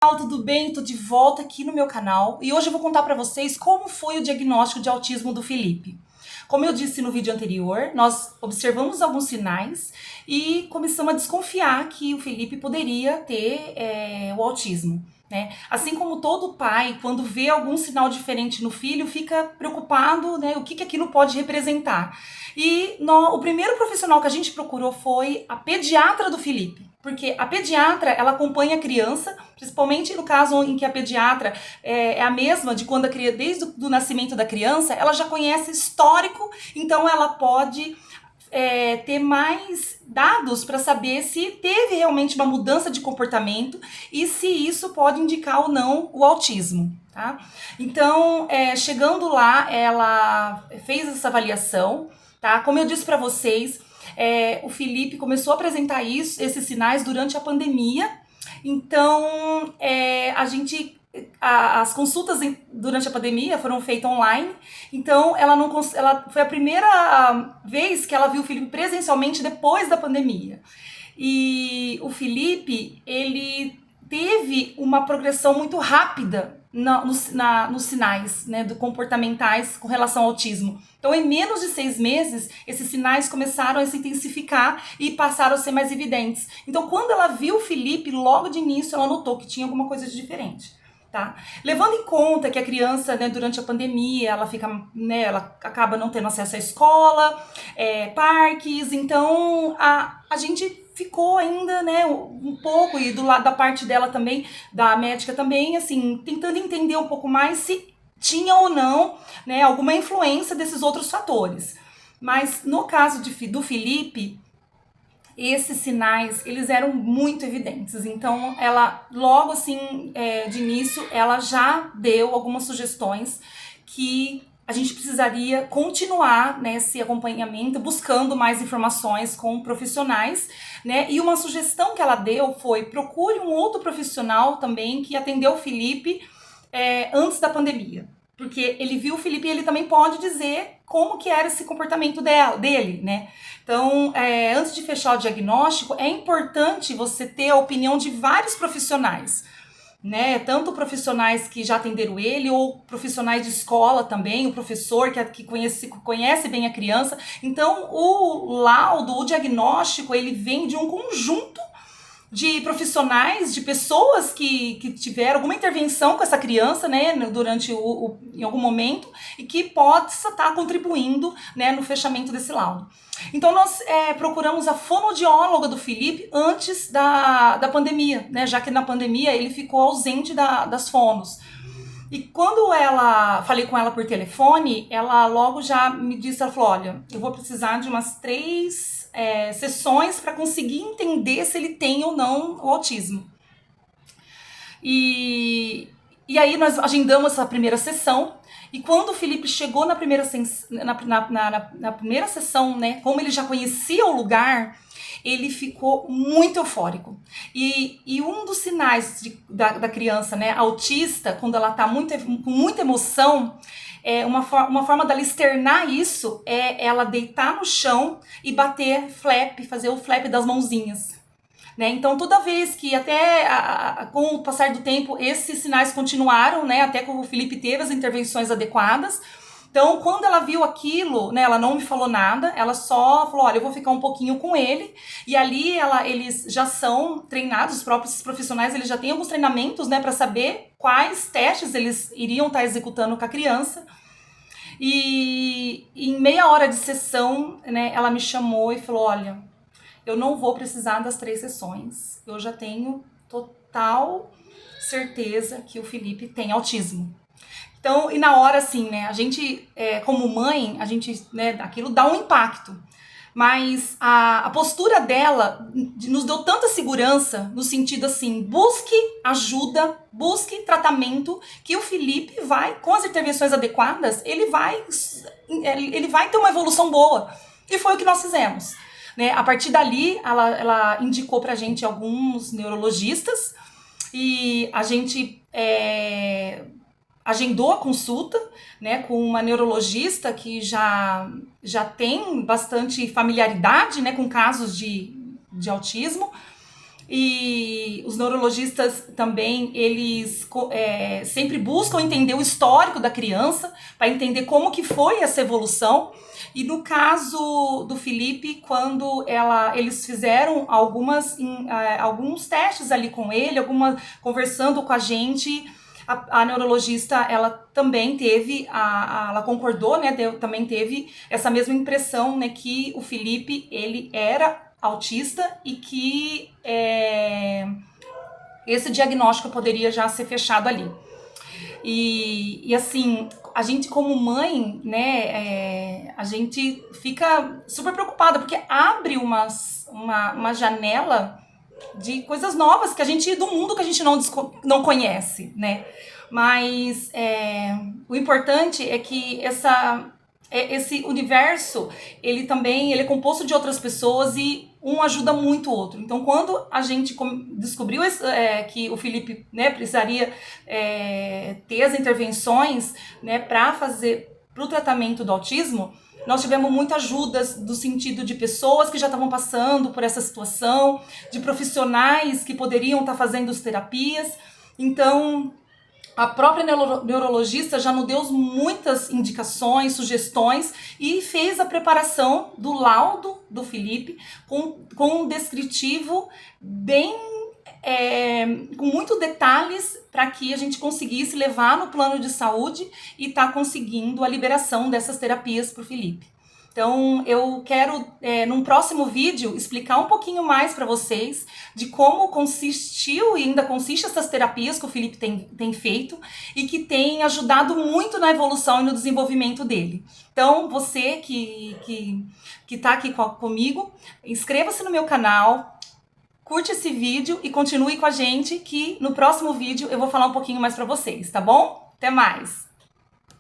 Tudo bem? Tô de volta aqui no meu canal e hoje eu vou contar para vocês como foi o diagnóstico de autismo do Felipe. Como eu disse no vídeo anterior, nós observamos alguns sinais e começamos a desconfiar que o Felipe poderia ter o autismo. Né? Assim como todo pai, quando vê algum sinal diferente no filho, fica preocupado, né, o que aquilo pode representar. E o primeiro profissional que a gente procurou foi a pediatra do Felipe. Porque a pediatra, ela acompanha a criança, principalmente no caso em que a pediatra é a mesma de quando desde o nascimento da criança, ela já conhece histórico, então ela pode ter mais dados para saber se teve realmente uma mudança de comportamento e se isso pode indicar ou não o autismo. Tá? Então, chegando lá, ela fez essa avaliação. Tá? Como eu disse para vocês, o Felipe começou a apresentar esses sinais durante a pandemia. Então, as consultas durante a pandemia foram feitas online. Então, ela foi a primeira vez que ela viu o Felipe presencialmente depois da pandemia. E o Felipe, ele teve uma progressão muito rápida nos sinais, né, comportamentais com relação ao autismo. Então, em menos de 6 meses, esses sinais começaram a se intensificar e passaram a ser mais evidentes. Então, quando ela viu o Felipe, logo de início, ela notou que tinha alguma coisa de diferente. Tá? Levando em conta que a criança, né, durante a pandemia, ela acaba não tendo acesso à escola, parques, então a gente ficou ainda, né, um pouco, e do lado da parte dela também, da médica também, assim, tentando entender um pouco mais se tinha ou não, né, alguma influência desses outros fatores. Mas no caso do Felipe, esses sinais, eles eram muito evidentes. Então, ela, logo assim, de início, ela já deu algumas sugestões que a gente precisaria continuar nesse acompanhamento, buscando mais informações com profissionais, né? E uma sugestão que ela deu foi: procure um outro profissional também que atendeu o Felipe antes da pandemia. Porque ele viu o Felipe e ele também pode dizer como que era esse comportamento dele, né? Então, antes de fechar o diagnóstico, é importante você ter a opinião de vários profissionais, né? Tanto profissionais que já atenderam ele, ou profissionais de escola também, o professor que conhece bem a criança. Então, o laudo, o diagnóstico, ele vem de um conjunto de profissionais, de pessoas que tiveram alguma intervenção com essa criança, né, durante em algum momento, e que possa estar contribuindo, né, no fechamento desse laudo. Então, nós procuramos a fonoaudióloga do Felipe antes da pandemia, né, já que na pandemia ele ficou ausente das fonos. E quando falei com ela por telefone, ela logo já me disse, ela falou: olha, eu vou precisar de umas 3 sessões para conseguir entender se ele tem ou não o autismo. E aí nós agendamos essa primeira sessão, e quando o Felipe chegou na primeira sessão, né, como ele já conhecia o lugar, ele ficou muito eufórico. E um dos sinais da criança, né, autista, quando ela está com muita emoção, uma forma dela externar isso é ela deitar no chão e fazer o flap das mãozinhas. Né? Então, toda vez que com o passar do tempo, esses sinais continuaram, né, até que o Felipe teve as intervenções adequadas. Então, quando ela viu aquilo, né, ela não me falou nada, ela só falou: olha, eu vou ficar um pouquinho com ele. E ali eles já são treinados, os próprios profissionais, eles já têm alguns treinamentos, né, para saber quais testes eles iriam estar executando com a criança. E em meia hora de sessão, né, ela me chamou e falou: olha, eu não vou precisar das 3 sessões, eu já tenho total certeza que o Felipe tem autismo. Então, e na hora, assim, né, a gente, como mãe, né, aquilo dá um impacto. Mas a postura dela nos deu tanta segurança, no sentido assim: busque ajuda, busque tratamento, que o Felipe vai, com as intervenções adequadas, ele vai ter uma evolução boa. E foi o que nós fizemos. Né? A partir dali, ela indicou pra gente alguns neurologistas, e a gente agendou a consulta, né, com uma neurologista que já tem bastante familiaridade, né, com casos de autismo. E os neurologistas também, eles sempre buscam entender o histórico da criança, para entender como que foi essa evolução. E no caso do Felipe, quando eles fizeram alguns testes ali com ele, conversando com a gente, a neurologista, ela também teve, ela concordou, né, também teve essa mesma impressão, né, que o Felipe, ele era autista e que esse diagnóstico poderia já ser fechado ali. E assim, a gente como mãe, né, a gente fica super preocupada, porque abre uma janela de coisas novas do mundo que a gente não conhece, né? Mas o importante é que esse universo, ele é composto de outras pessoas e um ajuda muito o outro. Então, quando a gente descobriu que o Felipe, né, precisaria ter as intervenções, né, para o tratamento do autismo, nós tivemos muita ajuda do sentido de pessoas que já estavam passando por essa situação, de profissionais que poderiam estar fazendo as terapias. Então, a própria neurologista já nos deu muitas indicações, sugestões e fez a preparação do laudo do Felipe com um descritivo bem com muitos detalhes para que a gente conseguisse levar no plano de saúde e estar conseguindo a liberação dessas terapias para o Felipe. Então, eu quero, num próximo vídeo, explicar um pouquinho mais para vocês de como consistiu e ainda consiste essas terapias que o Felipe tem feito e que tem ajudado muito na evolução e no desenvolvimento dele. Então, você que está aqui comigo, inscreva-se no meu canal, curte esse vídeo e continue com a gente que no próximo vídeo eu vou falar um pouquinho mais para vocês, tá bom? Até mais!